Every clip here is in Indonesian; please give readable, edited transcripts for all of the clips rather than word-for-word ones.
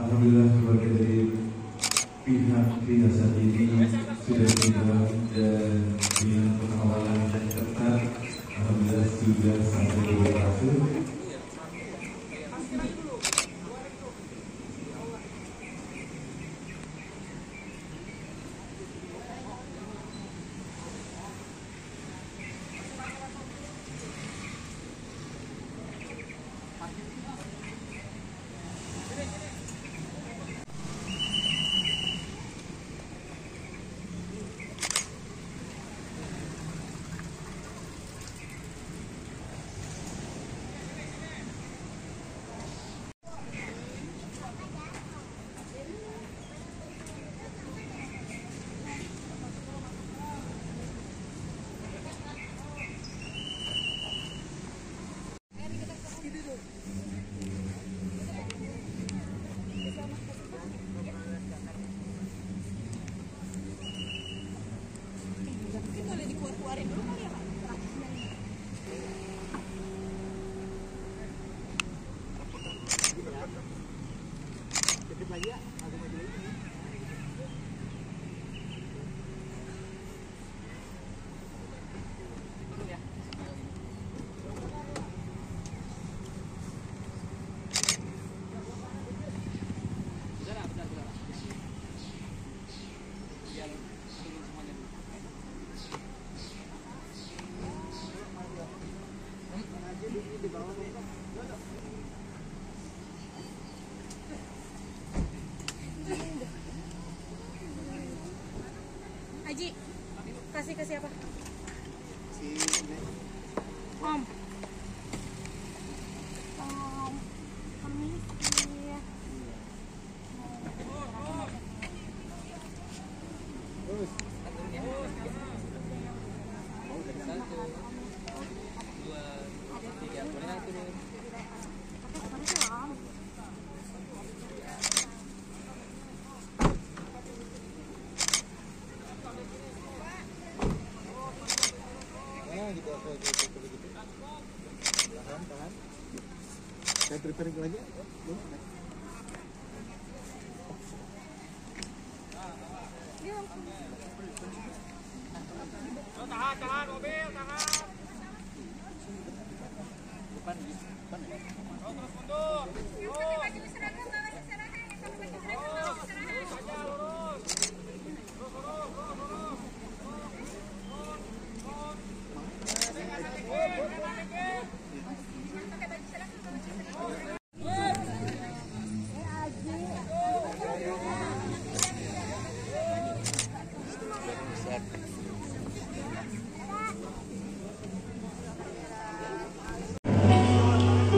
Alhamdulillah keluarga dari pihak yayasan ini sudah tiba dan dengan pengawalan dan ketat, alhamdulillah sudah sampai di lokasi. Haji, kasih ke siapa? Om. Saya prepare lagi. Tahan mobil, tahan. Depan. Terus mundur.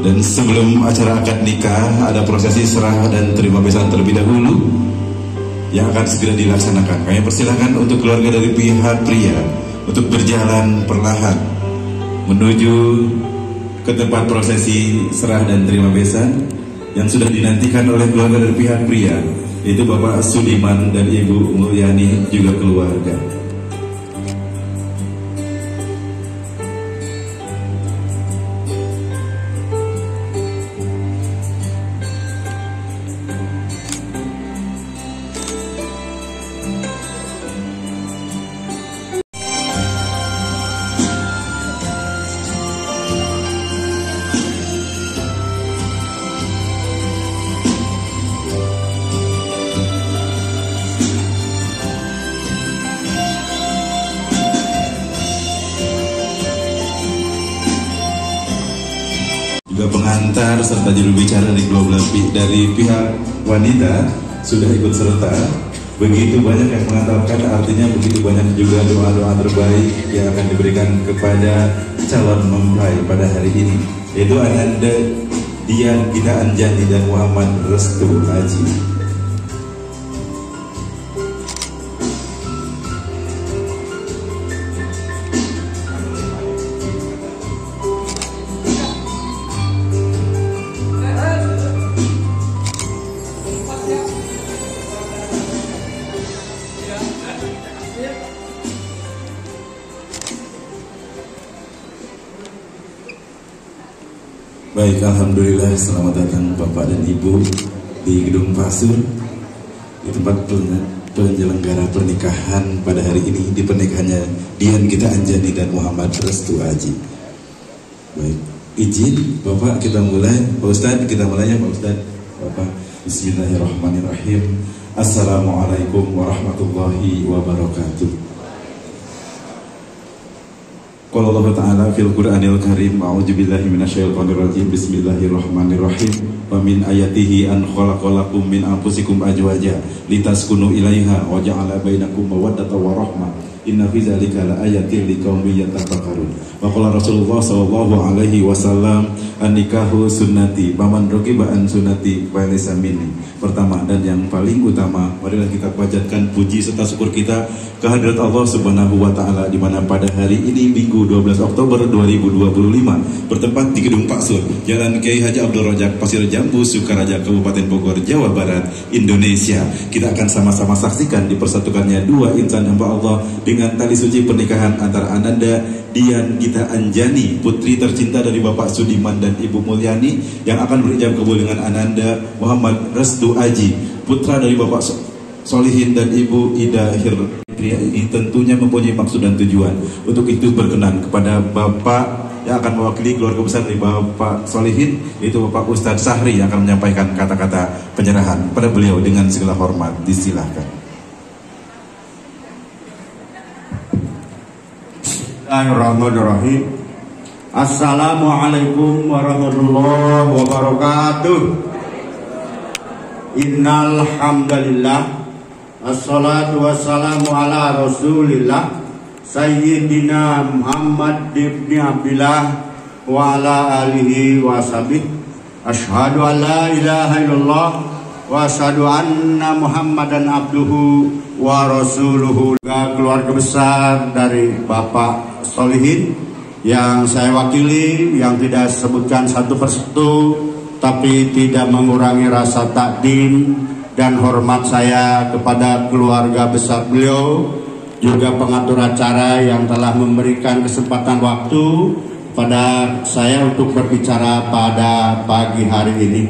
Dan sebelum acara akad nikah ada prosesi serah dan terima besan terlebih dahulu yang akan segera dilaksanakan. Kami persilahkan untuk keluarga dari pihak pria untuk berjalan perlahan menuju ke tempat prosesi serah dan terima besan yang sudah dinantikan oleh keluarga dari pihak pria, yaitu Bapak Sudiman dan Ibu Mulyani juga keluarga. Juga pengantar serta juru bicara dari kedua belah dari pihak wanita sudah ikut serta. Begitu banyak yang mengantarkan, artinya begitu banyak juga doa-doa terbaik yang akan diberikan kepada calon mempelai pada hari ini, yaitu Ananda Dian Gita Anjani dan Muhammad Restu Haji. Baik, alhamdulillah, selamat datang Bapak dan Ibu di Gedung Pasur, di tempat penyelenggara pernikahan pada hari ini, di pernikahannya Dian Gita Anjani dan Muhammad Restu Aji. Baik, izin Bapak kita mulai. Pak Ustadz, kita mulai ya Pak Ustadz. Bapak, bismillahirrahmanirrahim. Assalamualaikum warahmatullahi wabarakatuh. Qala Allah Ta'ala fil Qur'anil Karim, a'udzubillahi minasyaitonir rajim, bismillahirrahmanirrahim. Wa min ayatihi an khalaqalakum min anfusikum azwaja litaskunu ilaiha wa ja'ala bainakum mawaddatan wa rahmah. Inna fi dzalika laayatin liqaumin yatafakkarun. Wa qala Rasulullah sallallahu alaihi wasallam, an-nikahu sunnati, faman raqiba an sunnati falaysa minni. Pertama dan yang paling utama, marilah kita panjatkan puji serta syukur kita kehadirat Allah Subhanahu wa taala, di mana pada hari ini Minggu 12 Oktober 2025 bertempat di Gedung Pasur, Jalan Kiai Haji Abdul Rojak, Pasir Jambu, Sukaraja, Kabupaten Bogor, Jawa Barat, Indonesia. Kita akan sama-sama saksikan dipersatukannya dua insan hamba Allah dengan tali suci pernikahan antara Ananda Dian Gita Anjani, putri tercinta dari Bapak Sudiman dan Ibu Mulyani, yang akan berijab kabul dengan Ananda Muhammad Restu Aji, putra dari Bapak Solihin dan Ibu Ida Hir. Pria ini tentunya mempunyai maksud dan tujuan. Untuk itu berkenan kepada Bapak yang akan mewakili keluarga besar dari Bapak Solihin, yaitu Bapak Ustadz Sahri, yang akan menyampaikan kata-kata penyerahan pada beliau dengan segala hormat. Disilahkan. Bismillahirrahmanirrahim. Assalamualaikum warahmatullahi wabarakatuh. Innal hamdalillah, assalatu wassalamu ala rasulillah sayyidina Muhammad ibn Abdillah wa ala alihi wa sahbihi. Asyhadu an la ilaha illallah wa asyhadu anna Muhammadan abduhu wa rasuluhu. Keluarga besar dari Bapak Solihin yang saya wakili, yang tidak sebutkan satu persatu, tapi tidak mengurangi rasa takdim dan hormat saya kepada keluarga besar beliau, juga pengatur acara yang telah memberikan kesempatan waktu pada saya untuk berbicara pada pagi hari ini.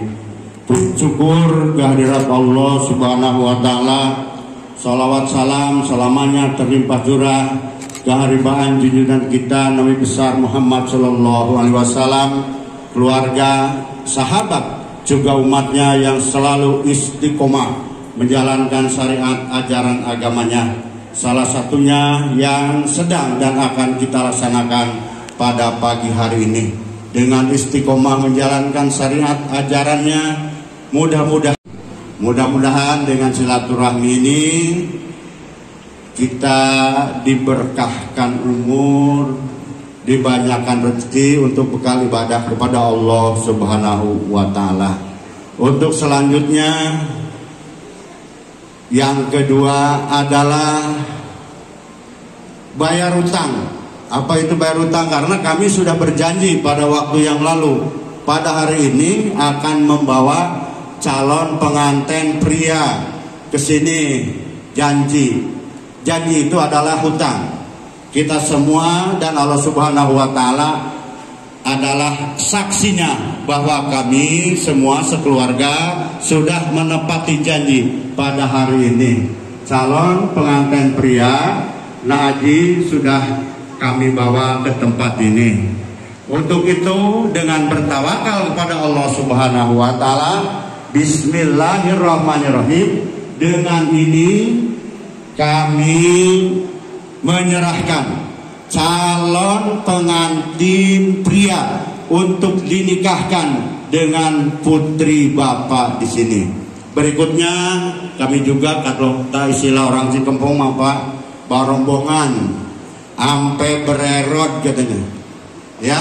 Syukur kehadirat Allah Subhanahu wa taala, salawat salam selamanya terlimpah curah keharibaan junjungan kita Nabi besar Muhammad sallallahu alaihi wasallam, keluarga, sahabat, juga umatnya yang selalu istiqomah menjalankan syariat ajaran agamanya. Salah satunya yang sedang dan akan kita laksanakan pada pagi hari ini. Dengan istiqomah menjalankan syariat ajarannya, mudah-mudahan dengan silaturahmi ini kita diberkahkan umur, dibanyakkan rezeki untuk bekal ibadah kepada Allah Subhanahu wa taala. Untuk selanjutnya, yang kedua adalah bayar utang. Apa itu bayar utang? Karena kami sudah berjanji pada waktu yang lalu, pada hari ini akan membawa calon pengantin pria ke sini. Janji itu adalah hutang. Kita semua dan Allah Subhanahu wa taala adalah saksinya bahwa kami semua sekeluarga sudah menepati janji pada hari ini. Calon pengantin pria Naji sudah kami bawa ke tempat ini. Untuk itu dengan bertawakal kepada Allah Subhanahu wa taala, bismillahirrahmanirrahim, dengan ini kami menyerahkan calon pengantin pria untuk dinikahkan dengan putri Bapak di sini. Berikutnya kami juga, kalau tak istilah orang Cikempong apa, barombongan ampe bererot katanya. Ya,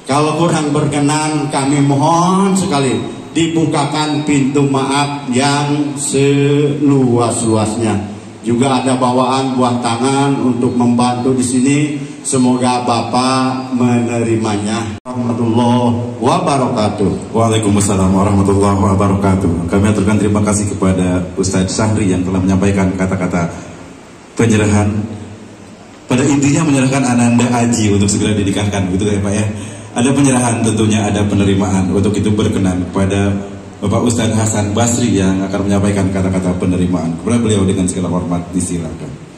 kalau kurang berkenan kami mohon sekali dibukakan pintu maaf yang seluas-luasnya. Juga ada bawaan buah tangan untuk membantu di sini. Semoga Bapak menerimanya. Warahmatullahi wabarakatuh. Waalaikumsalam warahmatullahi wabarakatuh. Kami aturkan terima kasih kepada Ustadz Sahri yang telah menyampaikan kata-kata penyerahan. Pada intinya menyerahkan Ananda Aji untuk segera dinikahkan, begitu ya Pak ya. ada penyerahan, tentunya ada penerimaan. Untuk itu berkenan kepada Bapak Ustadz Hasan Basri yang akan menyampaikan kata-kata penerimaan. Kepada beliau dengan segala hormat disilakan.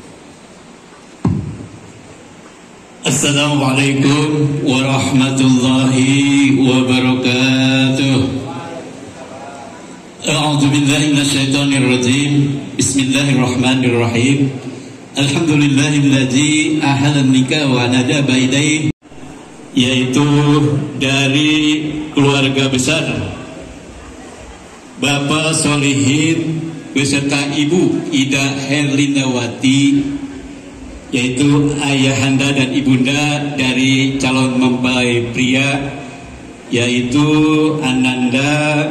Assalamualaikum warahmatullahi wabarakatuh. A'udzu billahi minasyaitonir rajim. Bismillahirrahmanirrahim. Alhamdulillahilladzi ahalan nikah wa nada baidai, yaitu dari keluarga besar Bapak Solihin beserta Ibu Ida Herlindawati, yaitu ayahanda dan ibunda dari calon mempelai pria, yaitu Ananda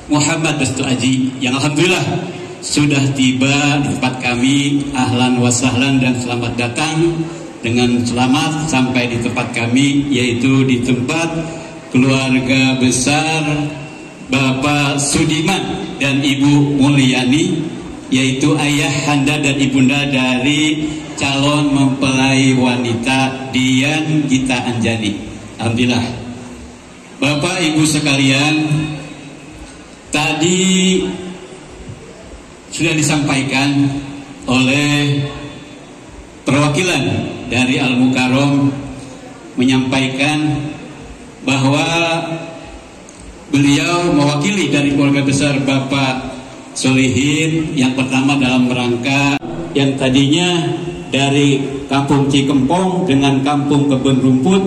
Muhammad Restu Aji, yang alhamdulillah sudah tiba di tempat kami. Ahlan wa sahlan dan selamat datang dengan selamat sampai di tempat kami, yaitu di tempat keluarga besar Bapak Sudiman dan Ibu Mulyani, yaitu ayah, handa dan ibunda dari calon mempelai wanita Dian Gita Anjani. Alhamdulillah. Bapak Ibu sekalian, tadi sudah disampaikan oleh perwakilan dari Al-Mukarram, menyampaikan bahwa beliau mewakili dari keluarga besar Bapak Solihin yang pertama dalam rangka yang tadinya dari Kampung Cikempong dengan Kampung Kebun Rumput,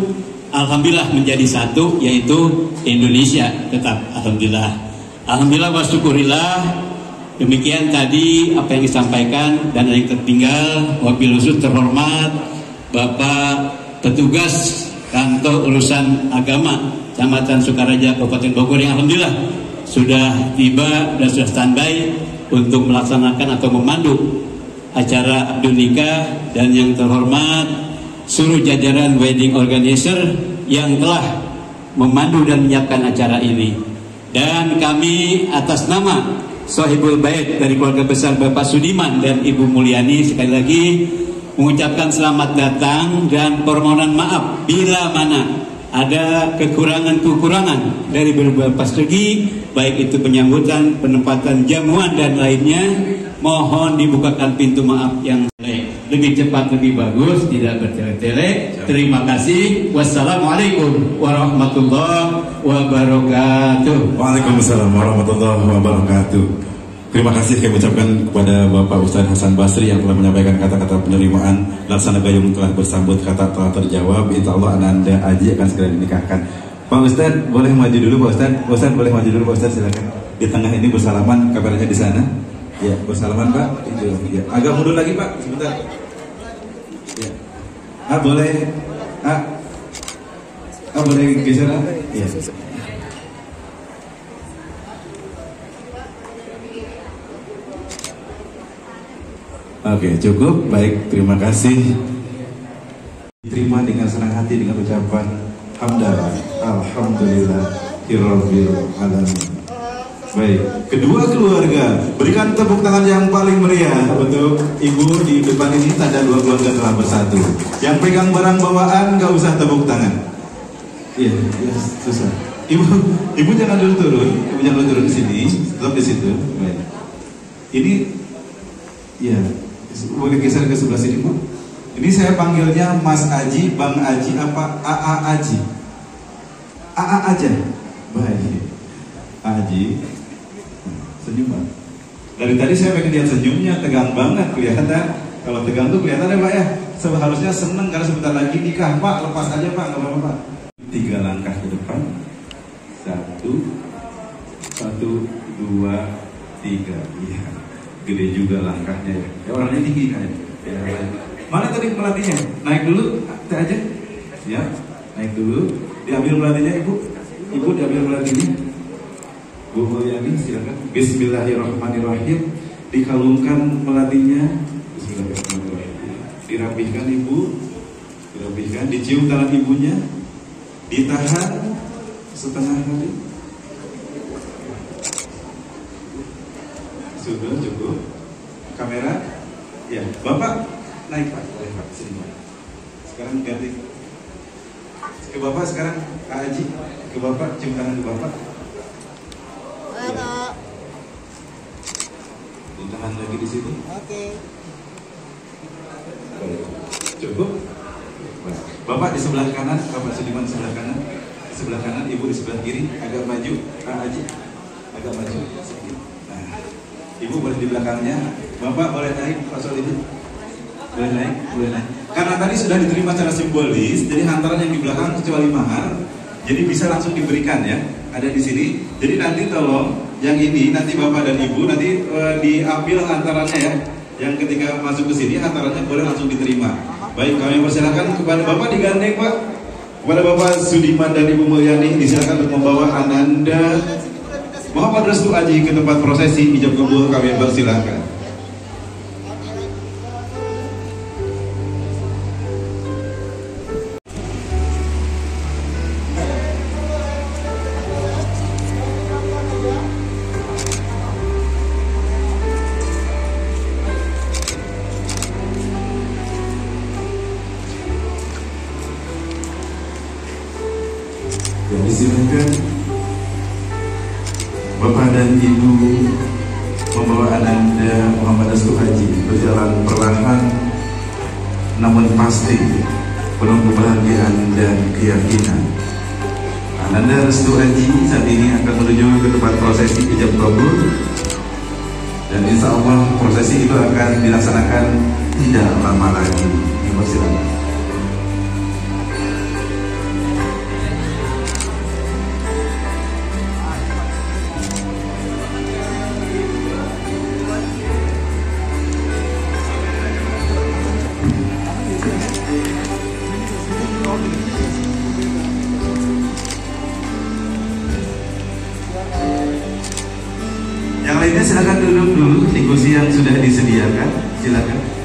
alhamdulillah menjadi satu, yaitu Indonesia tetap. Alhamdulillah wa syukurillah. Demikian tadi apa yang disampaikan, dan yang tertinggal wabil khusus terhormat Bapak petugas kantor urusan agama Kecamatan Sukaraja Kabupaten Bogor yang alhamdulillah sudah tiba dan sudah standby untuk melaksanakan atau memandu acara akad nikah, dan yang terhormat seluruh jajaran wedding organizer yang telah memandu dan menyiapkan acara ini. Dan kami atas nama Sohibul Bait dari keluarga besar Bapak Sudiman dan Ibu Mulyani sekali lagi mengucapkan selamat datang dan permohonan maaf bila mana ada kekurangan-kekurangan dari beberapa segi, baik itu penyambutan, penempatan jamuan dan lainnya. Mohon dibukakan pintu maaf yang lebih cepat, lebih bagus, tidak bertele-tele. Terima kasih. Wassalamualaikum warahmatullahi wabarakatuh. Waalaikumsalam warahmatullahi wabarakatuh. Terima kasih kami ucapkan kepada Bapak Ustadz Hasan Basri yang telah menyampaikan kata-kata penerimaan. Laksana Gayung telah bersambut, kata telah terjawab. Insya Allah Ananda Aji akan segera dinikahkan. Pak Ustadz boleh maju dulu Pak Ustadz. Ustadz boleh maju dulu Pak Ustadz, silakan. Di tengah ini bersalaman, kabarnya di sana. Ya, bersalaman Pak. Itu, ya. Agak mundur lagi Pak, sebentar. Ya. Boleh. Boleh geser. Ya. Oke, cukup. Baik, terima kasih. Diterima dengan senang hati dengan ucapan hamdalah, alhamdulillah, hirrobil alamin. Baik, kedua keluarga berikan tepuk tangan yang paling meriah untuk ibu di depan ini. Tanda dua keluarga telah bersatu. Yang pegang barang bawaan gak usah tepuk tangan. Iya, susah. Ibu jangan dulu turun. Ibu jangan dulu turun di sini. Tetap di situ. Baik. Ini, ya, boleh geser ke sebelah sini Bu. Ini saya panggilnya Mas Aji, Bang Aji, apa AA Aji? AA aja. Baik. Aji. Senyum Pak. Dari tadi saya pengen lihat senyumnya, tegang banget kelihatan. Kalau tegang tuh kelihatan ya Pak ya. Seharusnya seneng karena sebentar lagi nikah Pak. Lepas aja Pak, nggak apa-apa Pak. 3 langkah ke depan. 1, 2, 3. Iya. Gede juga langkahnya ya. Ya orangnya tinggi kan ya. Mana tadi pelatihnya? Naik dulu, kita aja. Ya, naik dulu. Diambil pelatihnya Ibu. Ibu diambil pelatihnya. Bu Mulyani silakan. Bismillahirrahmanirrahim. Dikalungkan melatinya. Bismillahirrahmanirrahim. Dirapihkan Ibu. Dirapihkan. Dicium tangan ibunya. Ditahan setengah kali. Sudah cukup. Kamera. Ya, Bapak naik Pak. Boleh Pak. Sini Pak. Sekarang ganti. Ke Bapak sekarang, Kak Haji. Ke Bapak, cium tangan ke Bapak. Halo. Ditahan lagi di sini. Oke. Cukup. Bapak di sebelah kanan, Bapak Sudiman sebelah kanan. Sebelah kanan, Ibu di sebelah kiri. Agak maju, Kak Haji. Agak maju. Nah, Ibu boleh di belakangnya. Bapak boleh naik, Pak Solihin. Boleh naik, boleh naik. Karena tadi sudah diterima secara simbolis, jadi hantaran yang di belakang kecuali mahar, jadi bisa langsung diberikan ya. Ada di sini. Jadi nanti tolong yang ini nanti Bapak dan Ibu nanti diambil hantarannya ya. Yang ketika masuk ke sini hantarannya boleh langsung diterima. Baik, kami persilakan kepada Bapak digandeng Pak. Kepada Bapak Sudiman dan Ibu Mulyani disilakan untuk membawa Ananda Muhammad Restu Aji ke tempat prosesi ijab kabul. Kami persilakan. Disilakan Bapak dan Ibu membawa Ananda Muhammad Restu Aji berjalan perlahan namun pasti penuh kebahagiaan dan keyakinan. Ananda Restu Aji saat ini akan menuju ke tempat prosesi ijab kabul dan insya Allah prosesi itu akan dilaksanakan tidak lama lagi. Silakan. Yang lainnya silakan duduk dulu di kursi yang sudah disediakan. Silakan.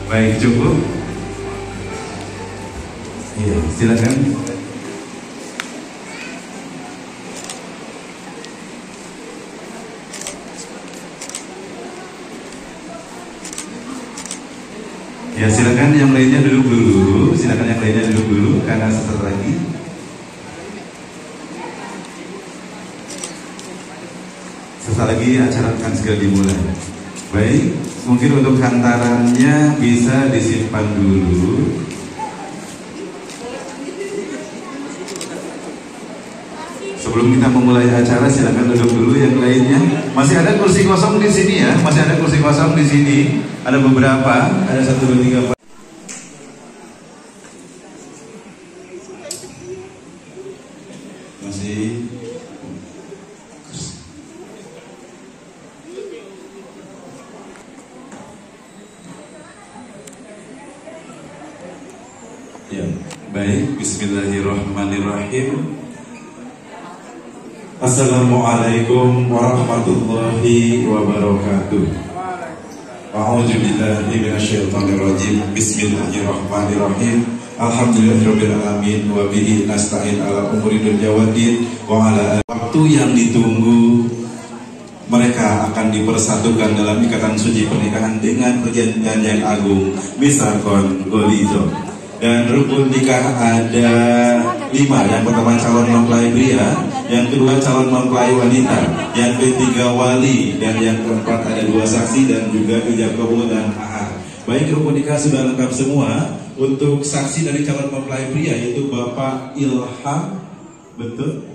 Baik, cukup. Iya, silakan. Ya, silakan yang lainnya duduk dulu. Silakan yang lainnya duduk dulu karena sesaat lagi acara akan segera dimulai. Baik, mungkin untuk hantarannya bisa disimpan dulu. Sebelum kita memulai acara, silakan duduk dulu yang lainnya. Masih ada kursi kosong di sini ya, masih ada kursi kosong di sini. Ada beberapa, ada 1, 2, 3, 4. Masih. Ya, baik. Bismillahirrahmanirrahim. Assalamualaikum warahmatullahi wabarakatuh. A'udzubillahi minasyaitonirrajim. Bismillahirrahmanirrahim. Alhamdulillahirabbil alamin wa bihi nasta'in ala umuri dunya waddin wa ala waktu yang ditunggu. Mereka akan dipersatukan dalam ikatan suci pernikahan dengan perjanjian yang agung, misakon golizo. Dan rukun nikah ada 5. Yang pertama calon mempelai pria, yang kedua calon mempelai wanita, yang ketiga wali, dan yang keempat ada 2 saksi dan juga ijab kabul dan mahar. Baik, rukun nikah sudah lengkap semua. Untuk saksi dari calon mempelai pria yaitu Bapak Ilham, betul?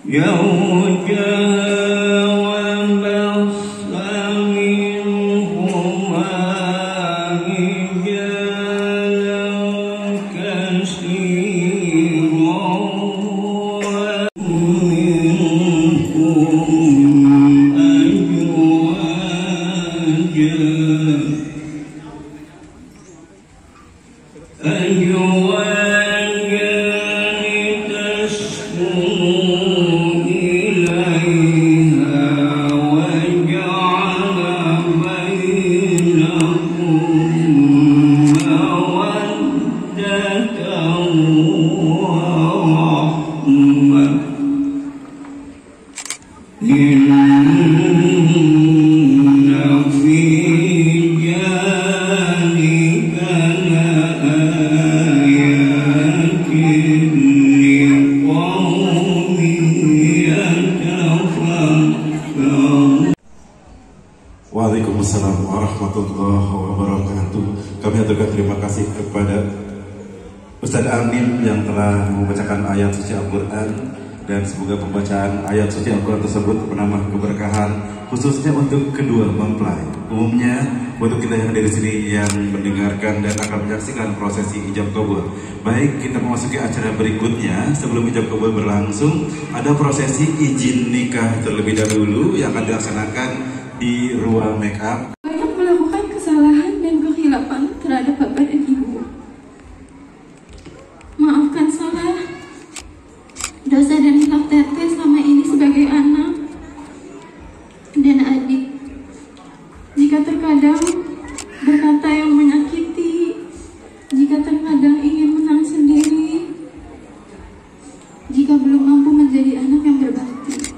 يوم جاء وبص منهم Waalaikumsalam warahmatullahi wabarakatuh. Kami aturkan terima kasih kepada Ustadz Amin yang telah membacakan ayat suci Al-Quran, dan semoga pembacaan ayat suci Al-Quran tersebut menambah keberkahan khususnya untuk kedua mempelai. Umumnya untuk kita yang ada di sini yang mendengarkan dan akan menyaksikan prosesi ijab kabul. Baik, kita memasuki acara berikutnya. Sebelum ijab kabul berlangsung, ada prosesi izin nikah terlebih dahulu yang akan dilaksanakan di ruang make up. Banyak melakukan kesalahan dan kekhilafan terhadap bapak dan ibu. Maafkan salah, dosa dan hilaf teteh selama ini sebagai anak dan adik. Jika terkadang berkata yang menyakiti, jika terkadang ingin menang sendiri, jika belum mampu menjadi anak yang berbakti,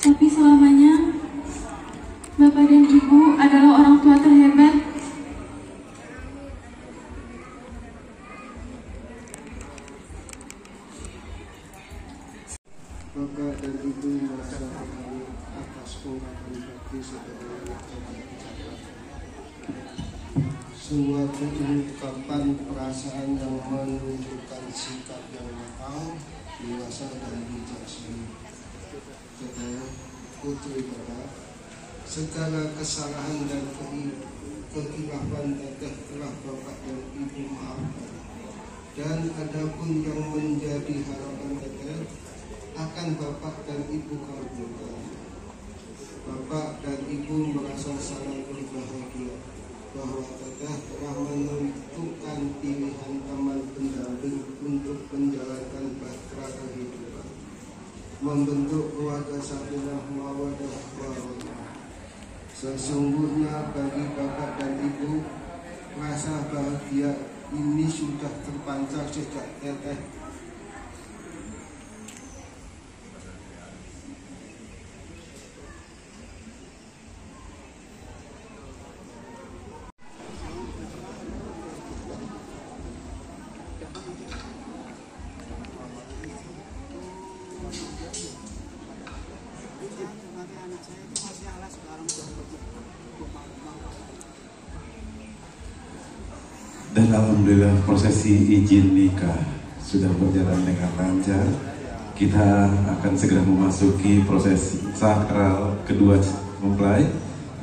tapi selamanya Bapak dan Ibu adalah orang tua terhebat. Bapak dan Ibu merasa terharu atas ungkapan bakti saudara yang telah diucapkan. Suatu ungkapan perasaan yang menunjukkan sikap yang matang, dewasa dan bijaksana. Saudara putri Bapak, segala kesalahan dan kekhilafan teteh telah Bapak dan Ibu maafkan. Dan adapun yang menjadi harapan teteh akan Bapak dan Ibu kabulkan. Bapak dan Ibu merasa sangat berbahagia bahwa teteh telah menentukan pilihan teman pendamping untuk menjalankan bahtera kehidupan, membentuk keluarga sakinah mawaddah warahmah. Sesungguhnya bagi Bapak dan Ibu, rasa bahagia ini sudah terpancar sejak teteh Dan alhamdulillah prosesi izin nikah sudah berjalan dengan lancar. Kita akan segera memasuki prosesi sakral kedua mempelai,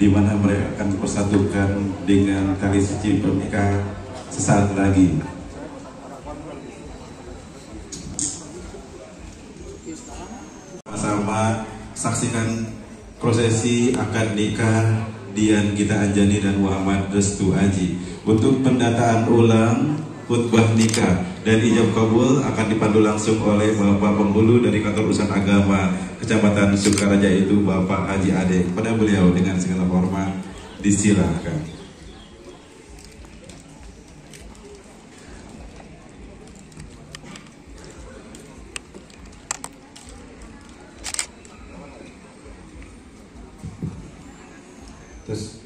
di mana mereka akan dipersatukan dengan tali suci pernikahan sesaat lagi. Sama saksikan prosesi akad nikah Dian Gita Anjani dan Muhammad Restu Aji. Untuk pendataan ulang khutbah nikah dan ijab kabul akan dipandu langsung oleh Bapak Penghulu dari Kantor Urusan Agama Kecamatan Sukaraja, itu Bapak Haji Ade. Kepada beliau dengan segala hormat disilakan. Terus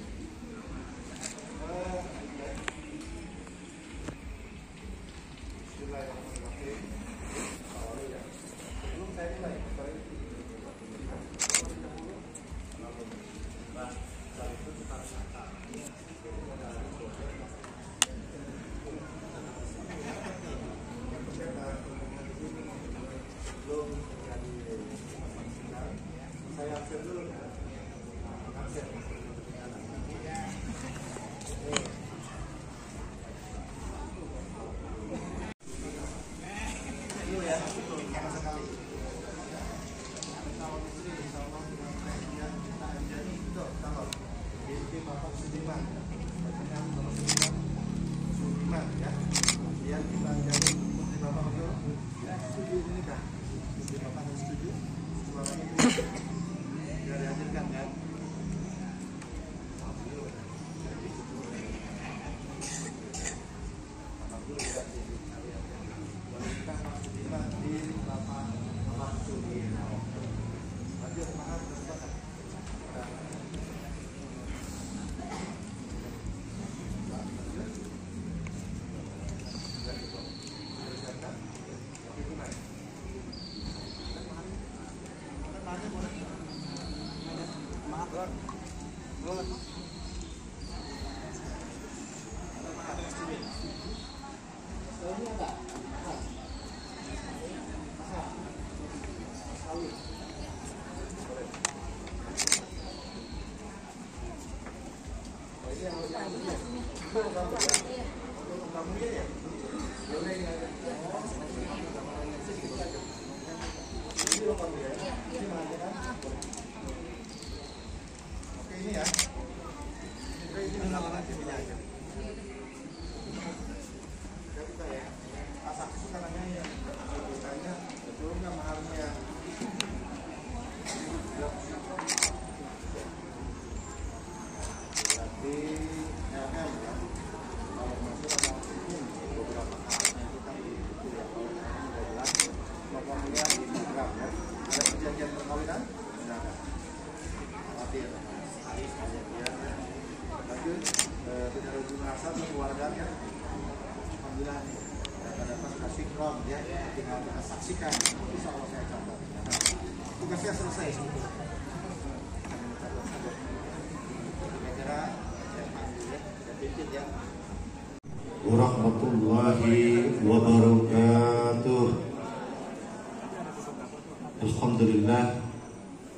Saksikan, insya Allah saya catat. Tugasnya selesai. Kira-kira saya panggil ya, saya pimpin ya. Warahmatullahi wabarakatuh. Alhamdulillah.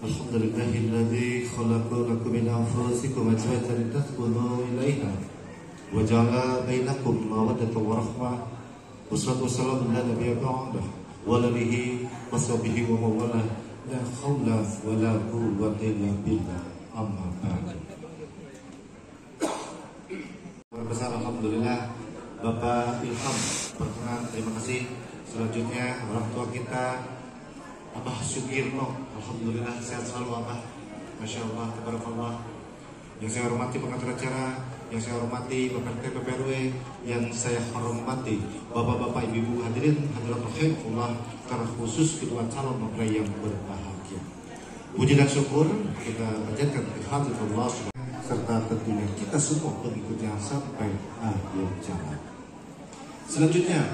Alhamdulillahilladzi khalaqa lakum min anfusikum azwajan litaskunu ilaiha wa ja'ala bainakum mawaddatan wa rahmah. Wassalatu wassalamu ala nabiyyi ba'dah wa alihi wa sahbihi wa mawalah. La haula wa la quwwata illa billah. Amma ba'd. Besar alhamdulillah Bapak Ilham berkenan, terima kasih. Selanjutnya orang tua kita Abah Sugirno, alhamdulillah sehat selalu Abah, masya Allah, tabarakallah. Yang saya hormati pengatur acara, yang saya hormati Bapak PPRW, yang saya hormati Bapak-bapak, Ibu-ibu hadirin hadirat rahimakumullah, karena khusus kedua calon mempelai yang berbahagia. Puji dan syukur kita panjatkan kehadirat Allah serta tentunya kita semua pengikutnya sampai akhir zaman. Selanjutnya,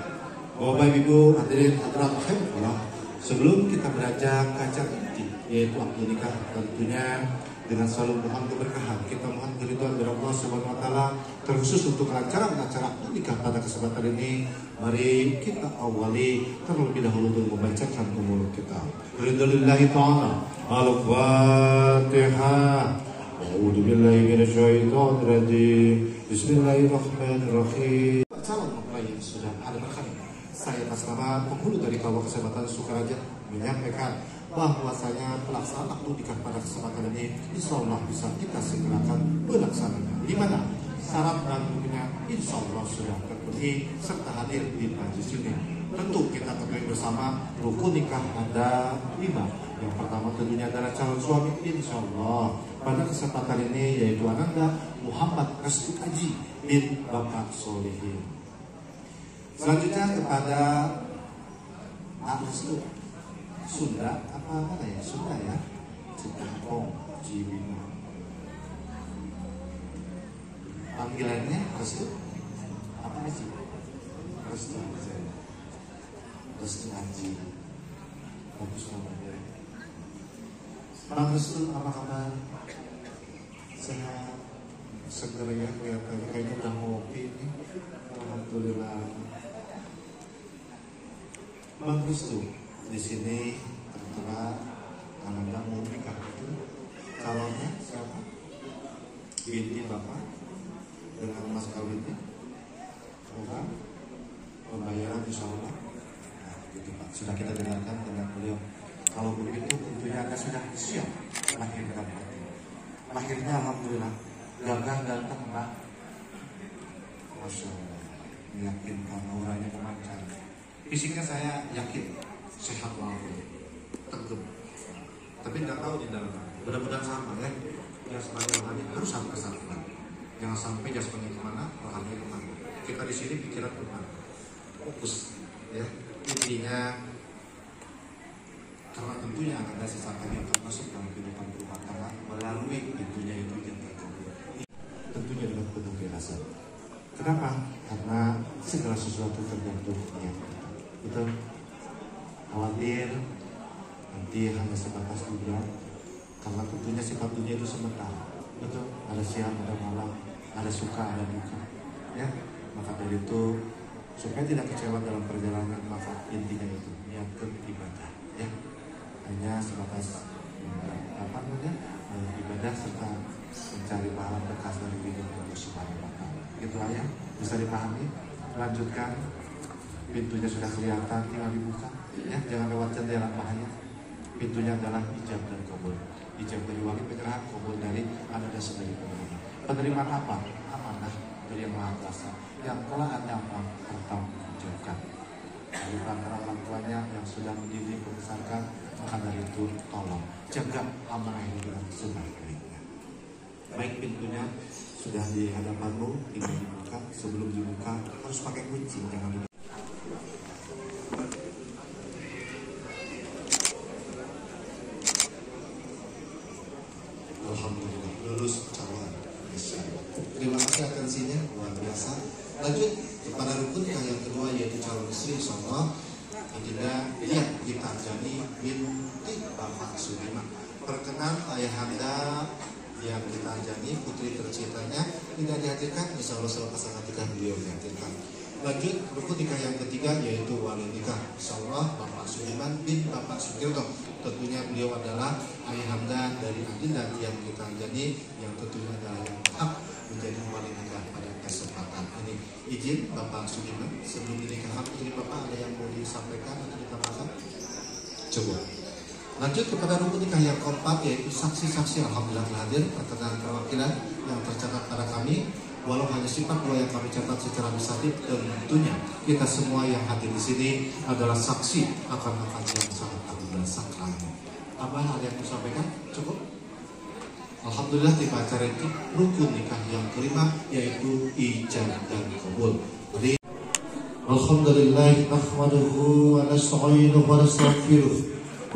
Bapak Ibu hadirin hadirat rahimakumullah, sebelum kita beranjak ke acara inti, yaitu akad nikah, tentunya dengan selalu mohon keberkahan, kita mohon keridhaan dari Allah Subhanahu wa taala, terkhusus untuk kelancaran acara akad nikah pada kesempatan ini. Mari kita awali terlebih dahulu dengan membacakan umur kita. Ridhalillahi ta'ala. Al-Fatihah. A'udzu billahi minasyaitonir rajim. Bismillahirrahmanirrahim. Calon mempelai yang sudah ada berkali, saya atas nama penghulu dari Kawah Kecamatan Sukaraja menyampaikan bahwasanya pelaksanaan akad nikah pada kesempatan ini insya Allah bisa kita segerakan pelaksanaan, di mana syarat dan buktinya insya Allah sudah terpenuhi serta hadir di majelis ini. Tentu kita ketahui bersama rukun nikah ada 5. Yang pertama tentunya adalah calon suami, insya Allah pada kesempatan ini yaitu Ananda Muhammad Restu Haji bin Bapak Solihin. Selanjutnya kepada Restu Sunda, apa mana ya, Sunda ya, Cikampong, Cibinong. Panggilannya Restu apa Haji? Restu Haji. Restu Haji. Bagus namanya. Bang Restu, apa kabar? Sehat, seger ya, kayaknya udah ngopi nih. Alhamdulillah. Bang Restu, di sini tertera Ananda mau nikah itu. Calonnya siapa? Binti Bapak dengan mas kawinnya. Bukan? Pembayaran insya Allah. Nah, gitu Pak. Sudah kita dengarkan dengan beliau. Kalau begitu tentunya Anda sudah siap melahirkan hati. Lahirnya alhamdulillah gagah ganteng Pak. Masya Allah. Meyakinkan auranya kemana. Fisiknya saya yakin sehat walaupun tegap, tapi nggak tahu di dalam. Mudah-mudahan sama ya. Yang sebagai rohani harus sampai kesatuan. Jangan sampai jasmani kemana, rohani kemana. Kita di sini pikiran kemana, fokus ya. Intinya karena tentunya akan ada sesuatu yang akan masuk dalam kehidupan rumah tangga melalui pintunya itu yang terkabul. Tentunya dengan penuh keikhlasan. Kenapa? Karena segala sesuatu tergantung niat kita. Betul? Khawatir nanti hanya sebatas dunia, karena tentunya sifat dunia itu sementara. Betul? Ada siang, ada malam, ada suka, ada duka. Ya, maka dari itu supaya tidak kecewa dalam perjalanan, maka intinya itu niatkan ibadah. Ya, hanya sebatas ibadah serta mencari pahala bekas dari hidup Allah Subhanahu wa Ta'ala. Gitu aja, bisa dipahami. Lanjutkan, pintunya sudah kelihatan, tinggal dibuka. Ya, jangan lewat jendela, bahaya. Pintunya adalah ijab dan qabul. Ijab dari wali penyerahan, qabul dari anugerah dari penerima. Penerimaan apa? Amanah dari Yang Maha Kuasa yang telah Anda pertanggungjawabkan. Lalu antara orang tuanya yang sudah mendidik, membesarkan, maka dari itu tolong jaga amanah ini dengan sebaik-baiknya. Baik, pintunya sudah di hadapanmu, tinggal dibuka. Sebelum dibuka harus pakai kunci, jangan dibuka. Alhamdulillah lulus calon. Terima kasih atensinya, luar biasa. Lanjut kepada rukun yang kedua, yaitu calon istri. Insyaallah Adinda lihat ditanjani binti Bapak Sudirman. Perkenan ayahanda yang ditanjani putri tercintanya tidak dihadirkan, insya Allah setelah pasangan nikah beliau dihadirkan. Lanjut rukun nikah yang ketiga, yaitu wali nikah. Insya Allah Bapak Sudirman bin Bapak Sudirto. Tentunya beliau adalah ayahanda dari Adinda yang ditanjani, yang tentunya adalah yang hak menjadi wali nikah pada kesempatan ini. Izin Bapak Sudirman, sebelum dinikahkan putri Bapak ada yang mau disampaikan atau ditambahkan? Coba. Lanjut kepada rukun nikah yang keempat, yaitu saksi-saksi. Alhamdulillah hadir perkenan perwakilan yang tercatat pada kami. Walau hanya sifat dua yang kami catat secara administratif, tentunya kita semua yang hadir di sini adalah saksi akan akad yang sangat agung dan sakral. Apa ada yang mau disampaikan? Cukup. Alhamdulillah di acara itu rukun nikah yang kelima, yaitu ijab dan qabul. Alhamdulillah nahmaduhu wa nasta'inuhu wa nastaghfiruh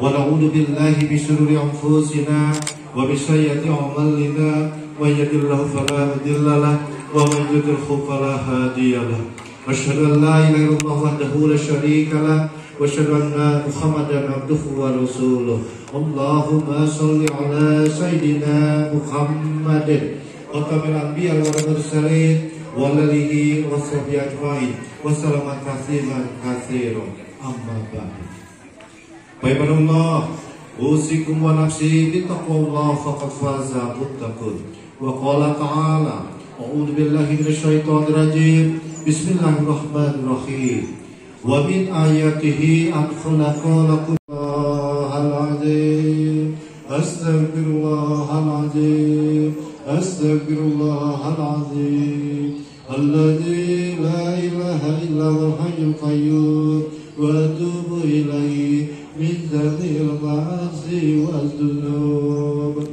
wa na'udzu billahi min shururi anfusina wa min sayyiati a'malina, wa yahdihillahu fala mudilla lahu wa man yudlil fala hadiya lahu. Asyhadu an la ilaha illallah wahdahu la syarika lahu wa asyhadu anna Muhammadan abduhu wa rasuluh. Allahumma sholli ala sayyidina Muhammadin wa kamil anbiya wal mursalin wa alihi wa sahbihi ajmain wa salama katsiran katsiran. Amma ba'du. Baiklah, usikum wa nafsi bi taqwallah faqad faza muttaqun. Wa qala ta'ala, a'udzu billahi minasyaitonir rajim. Bismillahirrahmanirrahim. Wa min ayatihi an khalaqa lakum al-azim. Astaghfirullahaladzim. Astaghfirullahaladzim. Alladzi la ilaha illa huwal hayyul qayyum wa atubu ilaihi min dzamil ma'asi wal dzunub.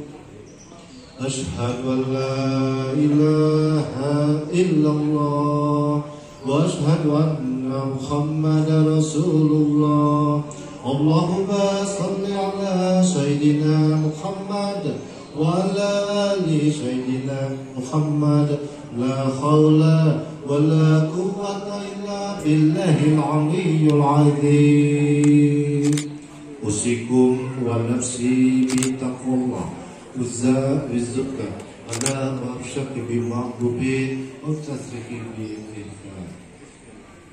Asyhadu an la ilaha illallah wa asyhadu anna Muhammadar Rasulullah. Allahumma salli ala sayyidina Muhammad wa ala ali sayyidina Muhammad. La haula wa la quwwata illa billahil aliyyil azim. Usikum wa nafsi bi taqwallah uzza bizzuka ala ma'syaki bi ma'dubin wa tasriki bi ikhlas.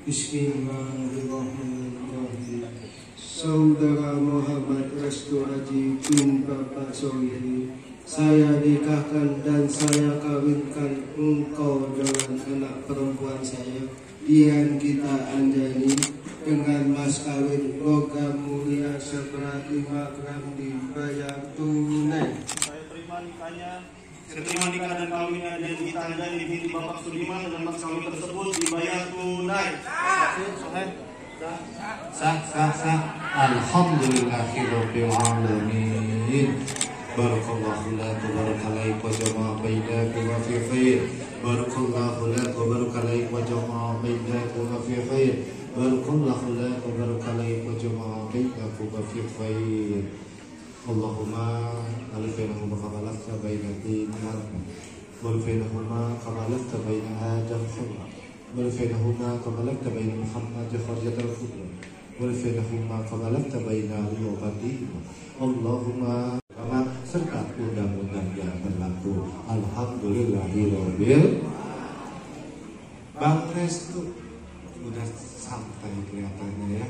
Bismillahirrahmanirrahim. Saudara Muhammad Restu Haji bin Bapak Solihin, saya nikahkan dan saya kawinkan engkau dengan anak perempuan saya, Dian Gita Anjani, dengan mas kawin logam mulia seberat 5 gram dibayar tunai. Saya terima nikahnya. Saya terima nikah dan kawinnya Dian Gita Anjani binti Bapak Sudirman, dan mas kawin tersebut dibayar tunai. sah. Alhamdulillahirabbil alamin. Barakallahu lak wa barakalaik wa jama'a bainakum fi khair. Barakallahu lak wa barakalaik wa jama'a bainakum fi khair. Barakallahu lak wa barakalaik wa jama'a bainakum fi khair. Allahumma alif bainahuma kama lafta baina dinihar wal bainahuma kama lafta baina adam khulwa wal bainahuma kama lafta baina Muhammad kharjatul khulwa wal bainahuma kama lafta baina al-wabati. Allahumma serta undang-undang yang berlaku. Alhamdulillahirabbil. Bang Restu udah sampai kelihatannya ya.